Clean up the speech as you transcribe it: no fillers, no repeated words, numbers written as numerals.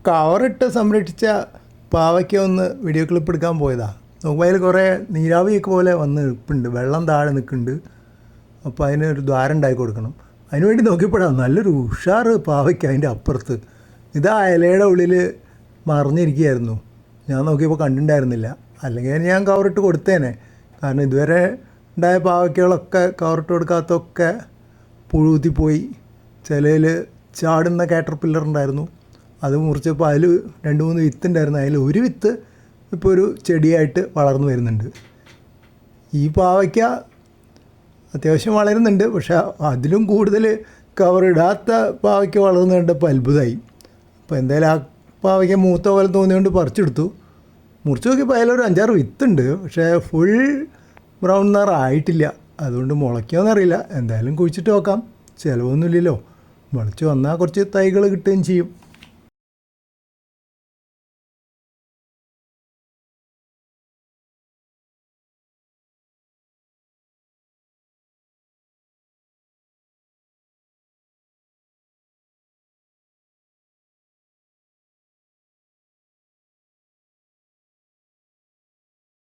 കവറിട്ട് സംരക്ഷിച്ച പാവയ്ക്ക ഒന്ന് video clip എടുക്കാൻ പോയതാണ്. നോക്കുമ്പോൾ അതിൽ കുറേ നീരാവിയൊക്കെ പോലെ വന്ന് നിൽപ്പുണ്ട്, വെള്ളം താഴെ നിൽക്കുന്നുണ്ട്. അപ്പോൾ അതിനൊരു ദ്വാരം ഉണ്ടാക്കി കൊടുക്കണം. അതിനുവേണ്ടി നോക്കിയപ്പോഴാണ് നല്ലൊരു ഉഷാറ് പാവയ്ക്ക അതിൻ്റെ അപ്പുറത്ത്. ഇത് ആ ഇലയുടെ ഉള്ളിൽ മറിഞ്ഞിരിക്കുകയായിരുന്നു. ഞാൻ നോക്കിയപ്പോൾ കണ്ടിട്ടുണ്ടായിരുന്നില്ല. അല്ലെങ്കിൽ ഞാൻ കവറിട്ട് കൊടുത്തേനെ. കാരണം ഇതുവരെ ഉണ്ടായ പാവയ്ക്കകളൊക്കെ കവറിട്ട് കൊടുക്കാത്തൊക്കെ പുഴുത്തിപ്പോയി. ചിലയിൽ ചാടുന്ന കാറ്റർപില്ലർ ഉണ്ടായിരുന്നു, അത് മുറിച്ചപ്പോൾ അതിൽ 2-3 വിത്തുണ്ടായിരുന്നു. അതിൽ ഒരു വിത്ത് ഇപ്പോൾ ഒരു ചെടിയായിട്ട് വളർന്നു വരുന്നുണ്ട്. ഈ പാവയ്ക്ക അത്യാവശ്യം വളരുന്നുണ്ട്, പക്ഷേ അതിലും കൂടുതൽ കവറിടാത്ത പാവയ്ക്ക വളർന്നു കണ്ടപ്പോൾ അത്ഭുതമായി. അപ്പോൾ എന്തായാലും ആ പാവയ്ക്ക മൂത്ത പോലെ തോന്നിയുകൊണ്ട് പറിച്ചെടുത്തു. മുറിച്ച് നോക്കിയപ്പോൾ അതിലൊരു 5-6 വിത്തുണ്ട്, പക്ഷേ ഫുൾ ബ്രൗൺ നിറായിട്ടില്ല. അതുകൊണ്ട് മുളയ്ക്കുമെന്നറിയില്ല. എന്തായാലും കുഴിച്ചിട്ട് നോക്കാം, ചിലവൊന്നുമില്ലല്ലോ. മുളച്ച് വന്നാൽ കുറച്ച് തൈകൾ കിട്ടുകയും ചെയ്യും.